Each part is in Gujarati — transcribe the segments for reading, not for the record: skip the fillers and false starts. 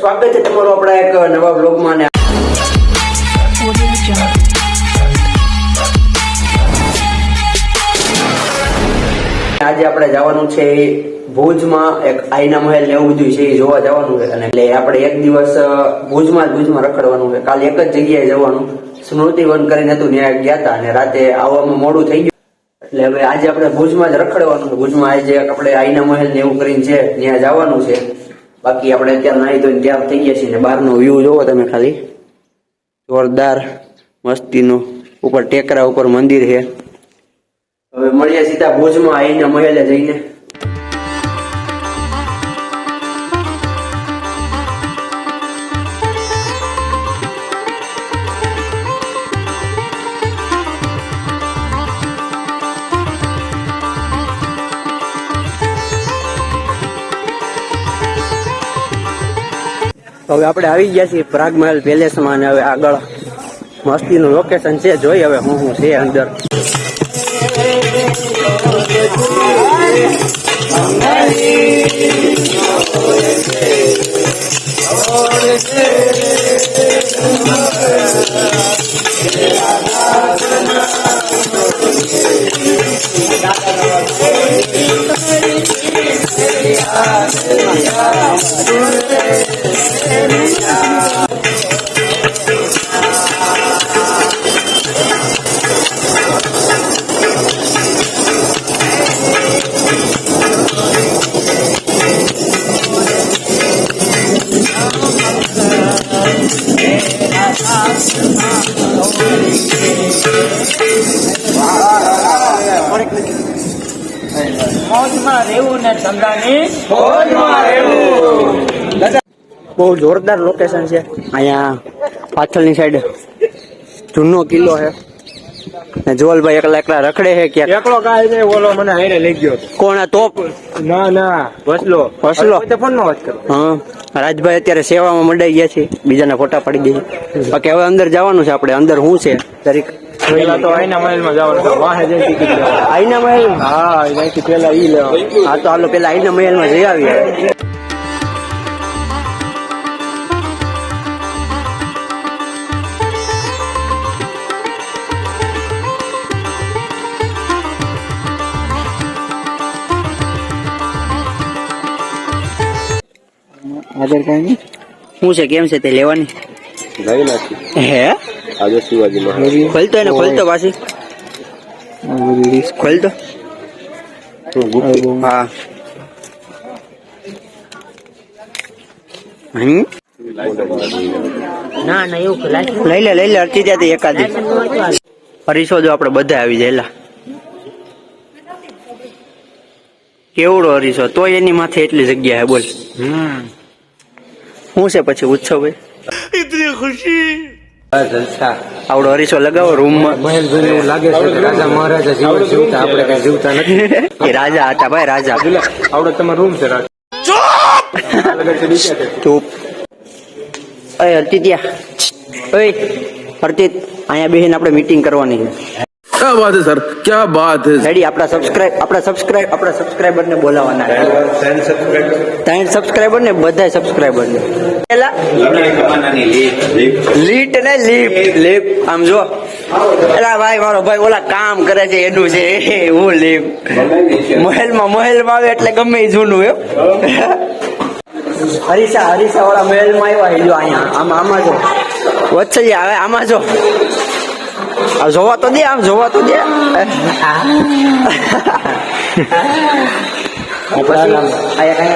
સ્વાગત છે તમારું આપણા એક નવા બ્લોગમાં ને આજે આપણે જવાનું છે ભુજમાં એક આઈના મહેલ ને એવું બધું છે એ જોવા જવાનું છે અને એટલે આપણે એક દિવસ ભુજમાં રખડવાનું છે. કાલે એક જ જગ્યાએ જવાનું સ્મૃતિવન કરીને હતું ત્યાં ગયા હતા અને રાતે આવવામાં મોડું થઈ ગયું એટલે હવે આજે આપણે ભુજમાં જ રખડવાનું છે. ભુજમાં આજે આપણે આઈના મહેલ ને એવું કરીને છે ત્યાં જવાનું છે. બાકી આપણે અત્યારે નાહી ધોઈને તૈયાર થઈ ગયા છીએ ને બહારનો વ્યૂ જોવો તમે ખાલી જોરદાર મસ્તીનો ઉપર ટેકરા ઉપર મંદિર છે. હવે મળીએ સીધા ભુજમાં આઈના મહેલે જઈને. હવે આપણે આવી ગયા છીએ પ્રાગમહેલ પેલેસમાં અને હવે આગળ મસ્તીનું લોકેશન છે. જોઈ હવે હું છે અંદર. બહુ જોરદાર લોકેશન છે. અહીંયા પાછળની સાઈડ જૂનો કિલ્લો છે. જોવલભાઈ એકલા રખડે છે ક્યાં એકલો કાય છે ઓલો મને હારે લઈ ગયો. કોણ તોપ? ના વસલો ફોન નો વાત કરો. હા રાજભાઈ અત્યારે સેવામાં મંડાઈ ગયા છે. બીજાના ફોટા પાડી દે છે. બાકી હવે અંદર જવાનું છે આપણે. અંદર શું છે દરેક પેલા તો આઈના મહેલ માં જવાનું છે. વાહે જઈ ટિકિટ લેવા. આઈના મહેલ? હા અહીંથી પેલા ઈ લેવા. હા તો હાલો પેલા આઈના મહેલ માં જઈ આવીએ. આધાર કાર્ડ ની શું છે કેમ છે તે લેવાની? લઈ નાખી. હે આજે શિવાજી મહારાજ ખોલતો એને ખોલતો પાછી ખોલતો. હા ના એવું લઈ લે અડધી ત્યાંથી એકાદી હરીશો જો આપડે બધા આવી જાય. કેવડો હરીશો તોય એની માથે એટલી જગ્યા હે બોલ. શું છે પછી ઉત્સવ ઇતની ખુશી આવડો હરીશો લગાવો રૂમમાં. મહેલ જોઈને એવું લાગે છે કે રાજા મહારાજા જીવન જીવતા આપણે કઈ જીવતા નથી. એ રાજા હતા ભાઈ રાજા. આવડો તમારો રૂમ છે રાજા. ચૂપ. અરે હરતીત્યા ઓય હરતીત અહીંયા બેહીને આપણે મીટિંગ કરવાની છે. क्या बात है सर, क्या बात है. રેડી? આપણા સબસ્ક્રાઇબર ને બોલાવાના. 3 સબસ્ક્રાઇબર ને બધા સબસ્ક્રાઇબર ને લીટ ને લીપ આમ જો. એલા ભાઈ મારો ભાઈ ઓલા કામ કરે છે એનું છે હું લીપ. મહેલમાં આવે એટલે ગમે એ જૂનું એમ. હરીસા વાળા મહેલમાં આવ્યા. જો અહીંયા આમાં જો વચ્ચે આવે આમાં જો જોવા તો દે આમ જોવા તો દે.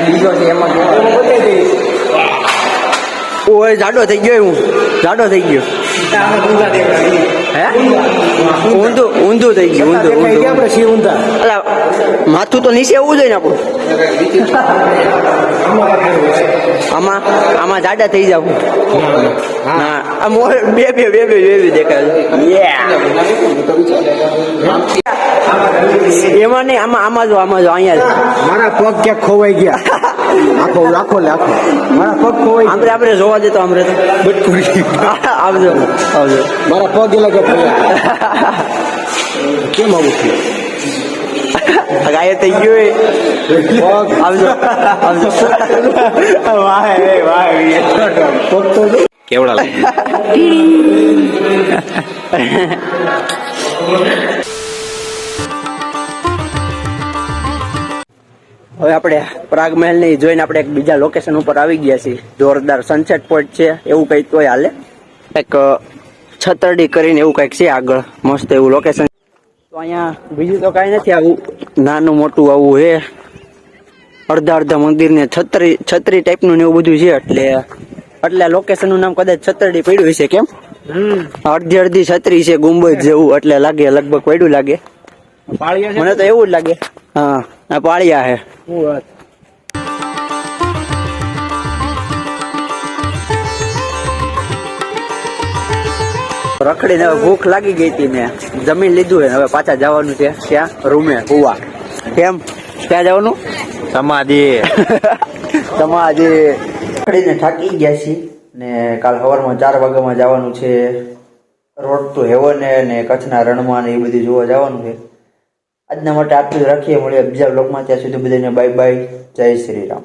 બીજો છે એમાં ઓય જાડો થઈ ગયો. હે ઊંધું થઈ ગયું. અલા માથું તો નીચે આવવું જોઈએ ને આપણું. આમાં જાડા થઈ જાવ. બે દેખાય. એમાં નહીં આમાં જો અહીંયા મારા પગ ક્યાંક ખોવાઈ ગયા. આખો મારા પગ ખોવાઈ. આપણે જોવા દેતો આમરે આવજો મારા પગ એલા કેમ આવું થયું? ગાય થઈ ગયું આવજો આવજો કેવડા હવે આપણે પ્રાગ મહેલ ને જોઈને આપણે એક બીજા લોકેશન ઉપર આવી ગયા છીએ જોરદાર સનસેટ પોઈન્ટ છે એવું કઈક તોય હાલે એક છતરડી કરીને એવું કઈક છે આગળ મસ્ત એવું લોકેશન તો અહીંયા બીજું તો કઈ નથી આવું નાનું મોટું આવું હે અડધા અડધા મંદિર ને છત્રી ટાઈપનું ને એવું બધું છે એટલે લોકેશન નું નામ કદાચ છતરડી પડ્યું હશે કેમ અડધી અડધી છત્રી છે ગુંબજ જેવું એટલે લાગે લગભગ પડ્યું લાગે મને તો એવું જ લાગે હા આ પાળિયા હે રખડીને હવે ભૂખ લાગી ગઈ હતી ને જમીન લીધું હે હવે પાછા જવાનું છે ત્યાં રૂમે હુવા કેમ ક્યાં જવાનું સમાધિ રખડીને થાકી ગયા છીએ ને કાલ સવારમાં 4 વાગ્યામાં જવાનું છે રોડ તો હેવને ને કચ્છના રણમાં ને એ બધું જોવા જવાનું છે આજના માટે આટલું જ રાખીએ મળીએ બીજા બ્લોગમાં ત્યાં સુધી બધાને બાય બાય જય શ્રી રામ